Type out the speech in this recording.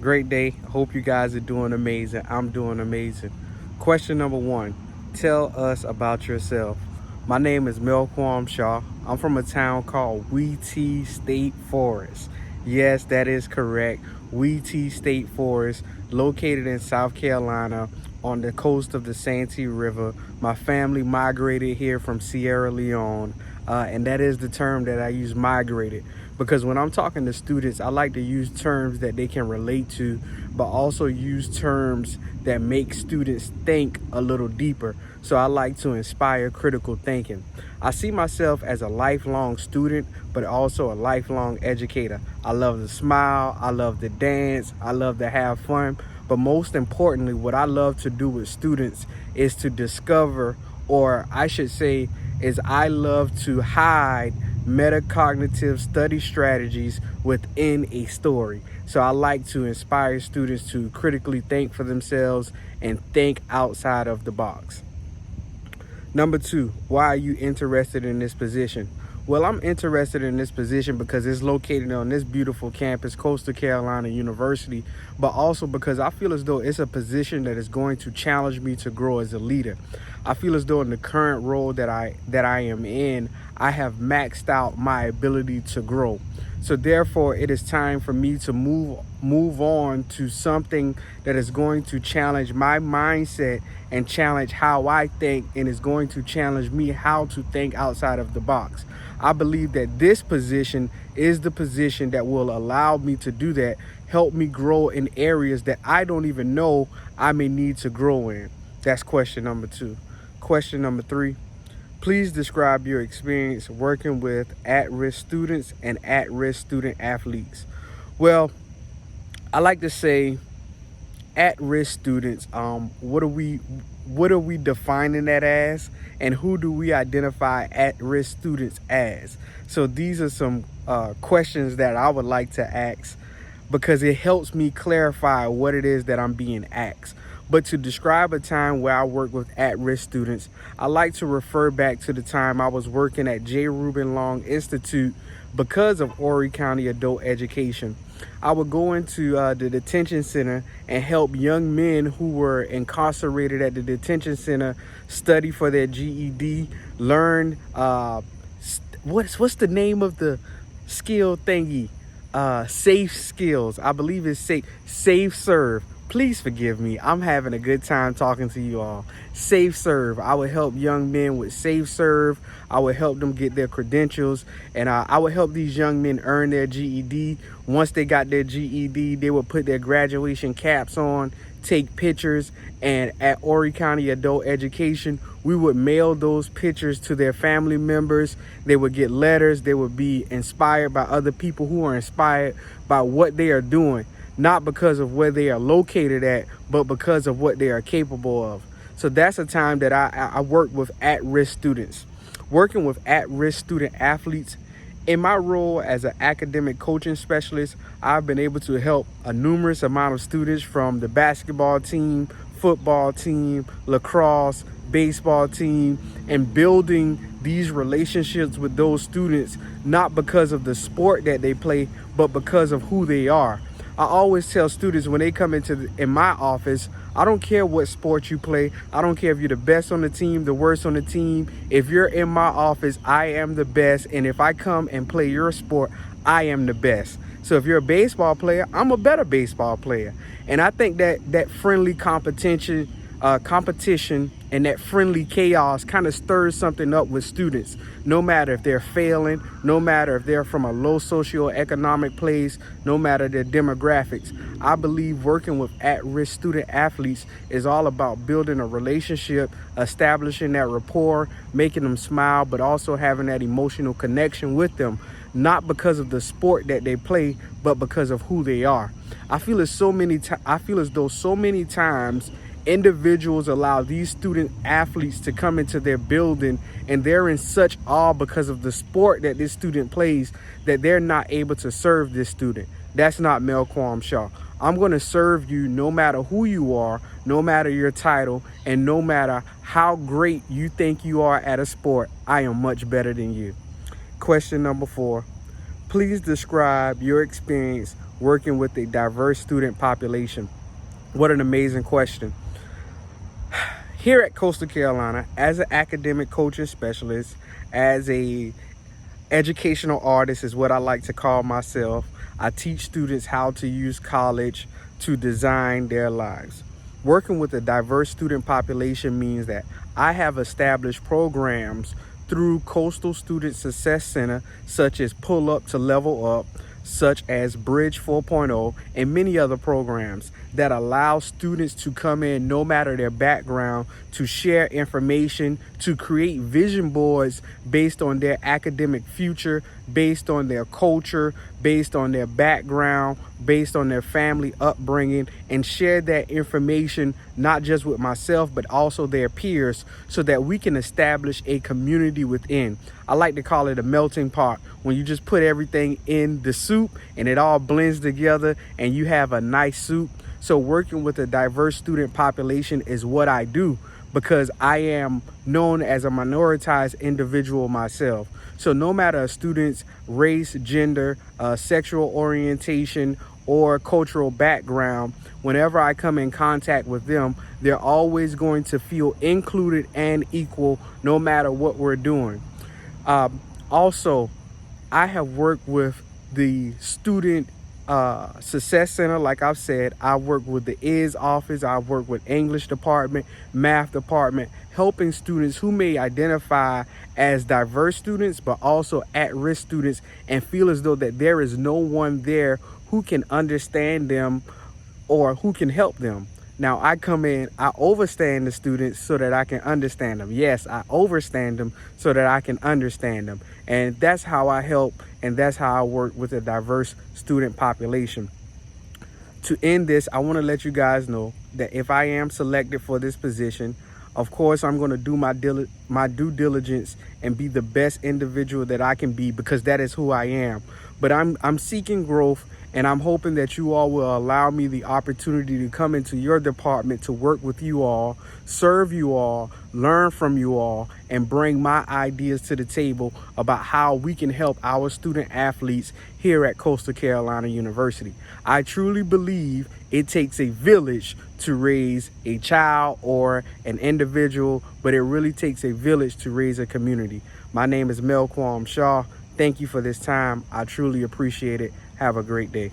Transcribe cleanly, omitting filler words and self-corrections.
Great day. Hope you guys are doing amazing. I'm doing amazing. Question number one, tell us about yourself. My name is Melquam Shaw. I'm from a town called Wee State Forest. Yes, that is correct. Wee State Forest, located in South Carolina on the coast of the Santee River. My family migrated here from Sierra Leone, and that is the term that I use, migrated, because when I'm talking to students, I like to use terms that they can relate to, but also use terms that make students think a little deeper. So I like to inspire critical thinking. I see myself as a lifelong student, but also a lifelong educator. I love to smile, I love to dance, I love to have fun, but most importantly, what I love to do with students is to discover, or I should say, is I love to hide metacognitive study strategies within a story. So I like to inspire students to critically think for themselves and think outside of the box. Number two, why are you interested in this position? Well, I'm interested in this position because it's located on this beautiful campus, Coastal Carolina University, but also because I feel as though it's a position that is going to challenge me to grow as a leader. I feel as though in the current role that I am in, I have maxed out my ability to grow. So therefore, it is time for me to move on to something that is going to challenge my mindset and challenge how I think, and is going to challenge me how to think outside of the box. I believe that this position is the position that will allow me to do that, help me grow in areas that I don't even know I may need to grow in. That's question number two. Question number three, please describe your experience working with at-risk students and at-risk student athletes. Well, I like to say at-risk students, what are we defining that as, and who do we identify at-risk students as? So these are some questions that I would like to ask, because it helps me clarify what it is that I'm being asked. But to describe a time where I work with at-risk students, I like to refer back to the time I was working at J. Reuben Long Institute because of Horry County Adult Education. I would go into the detention center and help young men who were incarcerated at the detention center study for their GED, learn what's the name of the skill thingy? Safe skills. I believe it's safe serve. Please forgive me. I'm having a good time talking to you all. Safe serve. I would help young men with safe serve. I would help them get their credentials, and I would help these young men earn their GED. Once they got their GED, they would put their graduation caps on, take pictures, and at Horry County Adult Education, we would mail those pictures to their family members. They would get letters. They would be inspired by other people who are inspired by what they are doing. Not because of where they are located at, but because of what they are capable of. So that's a time that I work with at-risk students. Working with at-risk student athletes, in my role as an academic coaching specialist, I've been able to help a numerous amount of students from the basketball team, football team, lacrosse, baseball team, and building these relationships with those students, not because of the sport that they play, but because of who they are. I always tell students when they come in my office, I don't care what sport you play. I don't care if you're the best on the team, the worst on the team. If you're in my office, I am the best. And if I come and play your sport, I am the best. So if you're a baseball player, I'm a better baseball player. And I think that friendly competition and that friendly chaos kind of stirs something up with students, no matter if they're failing, no matter if they're from a low socioeconomic place, no matter their demographics. I believe working with at-risk student athletes is all about building a relationship, establishing that rapport, making them smile, but also having that emotional connection with them, not because of the sport that they play, but because of who they are. I feel as though so many times individuals allow these student athletes to come into their building and they're in such awe because of the sport that this student plays that they're not able to serve this student. That's not Melquam Shaw. I'm going to serve you no matter who you are, no matter your title, and no matter how great you think you are at a sport. I am much better than you. Question number 4. Please describe your experience working with a diverse student population? What an amazing question. Here at Coastal Carolina, as an academic coaching specialist, as a educational artist is what I like to call myself. I teach students how to use college to design their lives. Working with a diverse student population means that I have established programs through Coastal Student Success Center, such as Pull Up to Level Up, such as Bridge 4.0, and many other programs that allow students to come in no matter their background, to share information, to create vision boards based on their academic future, based on their culture, based on their background, based on their family upbringing, and share that information not just with myself but also their peers, so that we can establish a community within. I like to call it a melting pot, when you just put everything in the soup and it all blends together and you have a nice soup. So working with a diverse student population is what I do, because I am known as a minoritized individual myself. So no matter a student's race, gender, sexual orientation, or cultural background, whenever I come in contact with them, they're always going to feel included and equal no matter what we're doing. Also, I have worked with the Student Success Center. Like I've said, I work with the IS office, I work with English department, math department, helping students who may identify as diverse students but also at-risk students and feel as though that there is no one there who can understand them or who can help them. Now I come in, I overstand the students so that I can understand them. Yes, I overstand them so that I can understand them. And that's how I help, and that's how I work with a diverse student population. To end this, I want to let you guys know that if I am selected for this position, of course, I'm going to do my due diligence and be the best individual that I can be, because that is who I am. But I'm seeking growth, and I'm hoping that you all will allow me the opportunity to come into your department to work with you all, serve you all, learn from you all, and bring my ideas to the table about how we can help our student athletes here at Coastal Carolina University. I truly believe it takes a village to raise a child or an individual, but it really takes a village to raise a community. My name is Melquam Shaw. Thank you for this time. I truly appreciate it. Have a great day.